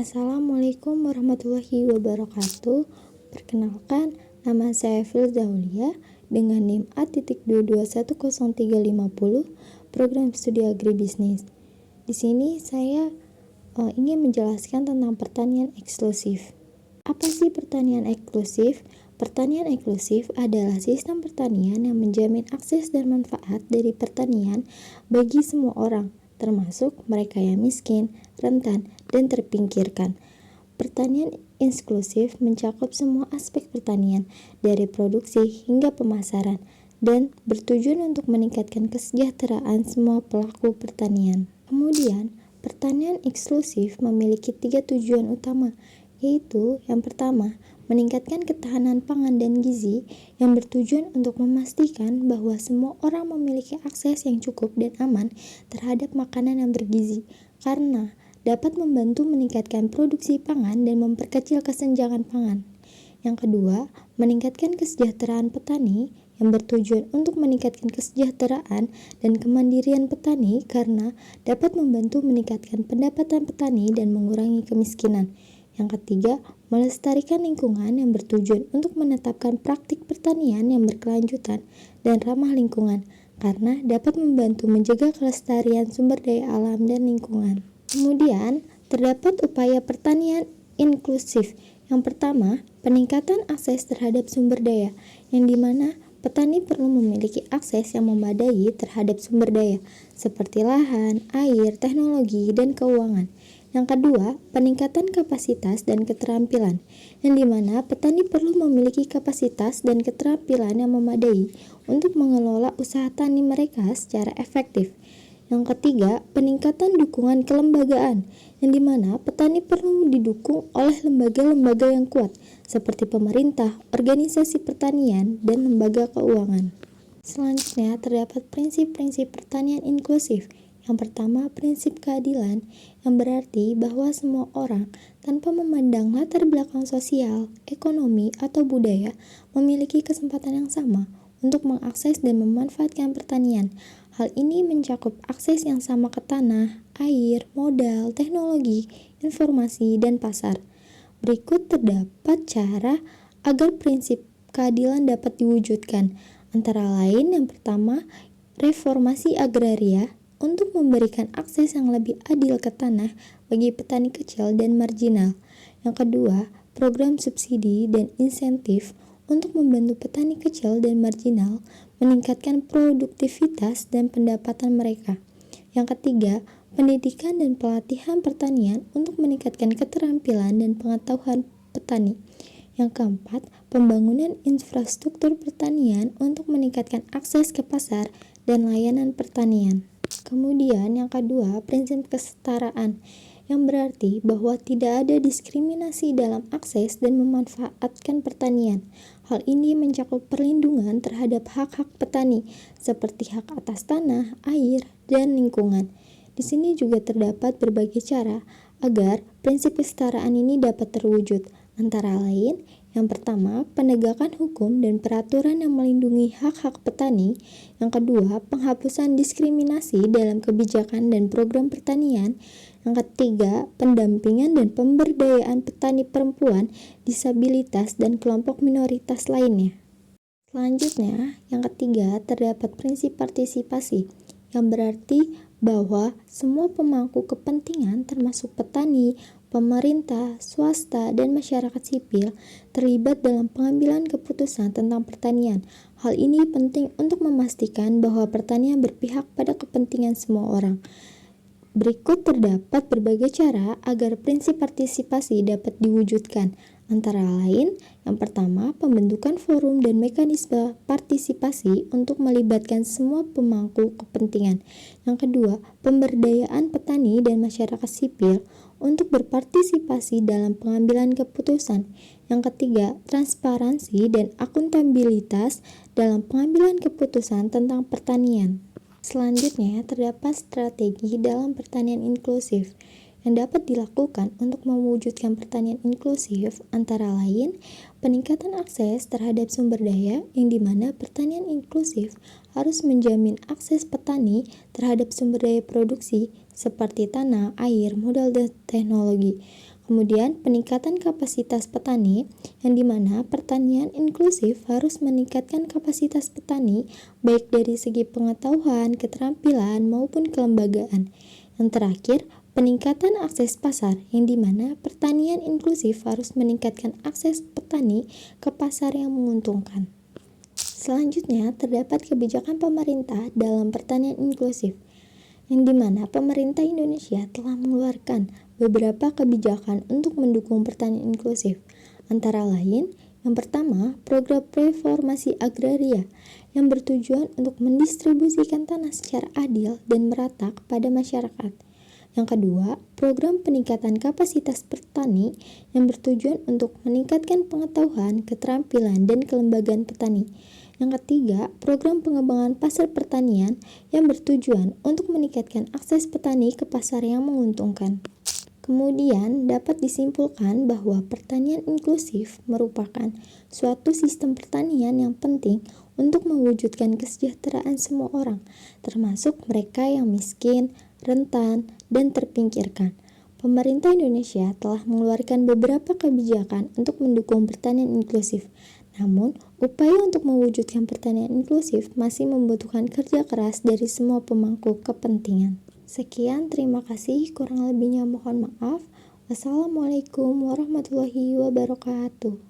Assalamualaikum warahmatullahi wabarakatuh. Perkenalkan, nama saya Filza Aulia dengan NIM A.221030 Program Studi Agribisnis. Di sini saya ingin menjelaskan tentang pertanian eksklusif. Apa sih pertanian eksklusif? Pertanian eksklusif adalah sistem pertanian yang menjamin akses dan manfaat dari pertanian bagi semua orang, termasuk mereka yang miskin, rentan, dan terpinggirkan. Pertanian eksklusif mencakup semua aspek pertanian, dari produksi hingga pemasaran, dan bertujuan untuk meningkatkan kesejahteraan semua pelaku pertanian. Kemudian, pertanian eksklusif memiliki 3 tujuan utama, yaitu yang pertama, meningkatkan ketahanan pangan dan gizi yang bertujuan untuk memastikan bahwa semua orang memiliki akses yang cukup dan aman terhadap makanan yang bergizi, karena dapat membantu meningkatkan produksi pangan dan memperkecil kesenjangan pangan. Yang kedua, meningkatkan kesejahteraan petani yang bertujuan untuk meningkatkan kesejahteraan dan kemandirian petani karena dapat membantu meningkatkan pendapatan petani dan mengurangi kemiskinan. Yang ketiga, melestarikan lingkungan yang bertujuan untuk menetapkan praktik pertanian yang berkelanjutan dan ramah lingkungan karena dapat membantu menjaga kelestarian sumber daya alam dan lingkungan. Kemudian, terdapat upaya pertanian inklusif. Yang pertama, peningkatan akses terhadap sumber daya, yang dimana petani perlu memiliki akses yang memadai terhadap sumber daya, seperti lahan, air, teknologi, dan keuangan. Yang kedua, peningkatan kapasitas dan keterampilan, yang dimana petani perlu memiliki kapasitas dan keterampilan yang memadai untuk mengelola usaha tani mereka secara efektif. Yang ketiga, peningkatan dukungan kelembagaan, yang dimana petani perlu didukung oleh lembaga-lembaga yang kuat, seperti pemerintah, organisasi pertanian, dan lembaga keuangan. Selanjutnya, terdapat prinsip-prinsip pertanian inklusif. Yang pertama, prinsip keadilan, yang berarti bahwa semua orang, tanpa memandang latar belakang sosial, ekonomi, atau budaya, memiliki kesempatan yang sama untuk mengakses dan memanfaatkan pertanian. Hal ini mencakup akses yang sama ke tanah, air, modal, teknologi, informasi, dan pasar. Berikut terdapat cara agar prinsip keadilan dapat diwujudkan. Antara lain, yang pertama, reformasi agraria untuk memberikan akses yang lebih adil ke tanah bagi petani kecil dan marginal. Yang kedua, program subsidi dan insentif untuk membantu petani kecil dan marginal meningkatkan produktivitas dan pendapatan mereka. Yang ketiga, pendidikan dan pelatihan pertanian untuk meningkatkan keterampilan dan pengetahuan petani. Yang keempat, pembangunan infrastruktur pertanian untuk meningkatkan akses ke pasar dan layanan pertanian. Kemudian yang kedua, prinsip kesetaraan, yang berarti bahwa tidak ada diskriminasi dalam akses dan memanfaatkan pertanian. Hal ini mencakup perlindungan terhadap hak-hak petani, seperti hak atas tanah, air, dan lingkungan. Di sini juga terdapat berbagai cara agar prinsip kesetaraan ini dapat terwujud. Antara lain, yang pertama, penegakan hukum dan peraturan yang melindungi hak-hak petani. Yang kedua, penghapusan diskriminasi dalam kebijakan dan program pertanian. Yang ketiga, pendampingan dan pemberdayaan petani perempuan, disabilitas, dan kelompok minoritas lainnya. Selanjutnya, yang ketiga, terdapat prinsip partisipasi, yang berarti bahwa semua pemangku kepentingan termasuk petani, pemerintah, swasta, dan masyarakat sipil terlibat dalam pengambilan keputusan tentang pertanian. Hal ini penting untuk memastikan bahwa pertanian berpihak pada kepentingan semua orang. Berikut terdapat berbagai cara agar prinsip partisipasi dapat diwujudkan. Antara lain, yang pertama, pembentukan forum dan mekanisme partisipasi untuk melibatkan semua pemangku kepentingan. Yang kedua, pemberdayaan petani dan masyarakat sipil untuk berpartisipasi dalam pengambilan keputusan. Yang ketiga, transparansi dan akuntabilitas dalam pengambilan keputusan tentang pertanian. Selanjutnya, terdapat strategi dalam pertanian inklusif yang dapat dilakukan untuk mewujudkan pertanian inklusif, antara lain peningkatan akses terhadap sumber daya, yang dimana pertanian inklusif harus menjamin akses petani terhadap sumber daya produksi seperti tanah, air, modal, dan teknologi. Kemudian peningkatan kapasitas petani, yang dimana pertanian inklusif harus meningkatkan kapasitas petani baik dari segi pengetahuan, keterampilan, maupun kelembagaan. Yang terakhir, peningkatan akses pasar, yang dimana pertanian inklusif harus meningkatkan akses petani ke pasar yang menguntungkan. Selanjutnya, terdapat kebijakan pemerintah dalam pertanian inklusif, yang dimana pemerintah Indonesia telah mengeluarkan beberapa kebijakan untuk mendukung pertanian inklusif. Antara lain, yang pertama, program reformasi agraria yang bertujuan untuk mendistribusikan tanah secara adil dan merata kepada masyarakat. Yang kedua, program peningkatan kapasitas petani yang bertujuan untuk meningkatkan pengetahuan, keterampilan, dan kelembagaan petani. Yang ketiga, program pengembangan pasar pertanian yang bertujuan untuk meningkatkan akses petani ke pasar yang menguntungkan. Kemudian, dapat disimpulkan bahwa pertanian inklusif merupakan suatu sistem pertanian yang penting untuk mewujudkan kesejahteraan semua orang, termasuk mereka yang miskin, rentan, dan terpinggirkan. Pemerintah Indonesia telah mengeluarkan beberapa kebijakan untuk mendukung pertanian inklusif. Namun, upaya untuk mewujudkan pertanian inklusif masih membutuhkan kerja keras dari semua pemangku kepentingan. Sekian, terima kasih. Kurang lebihnya mohon maaf. Wassalamualaikum warahmatullahi wabarakatuh.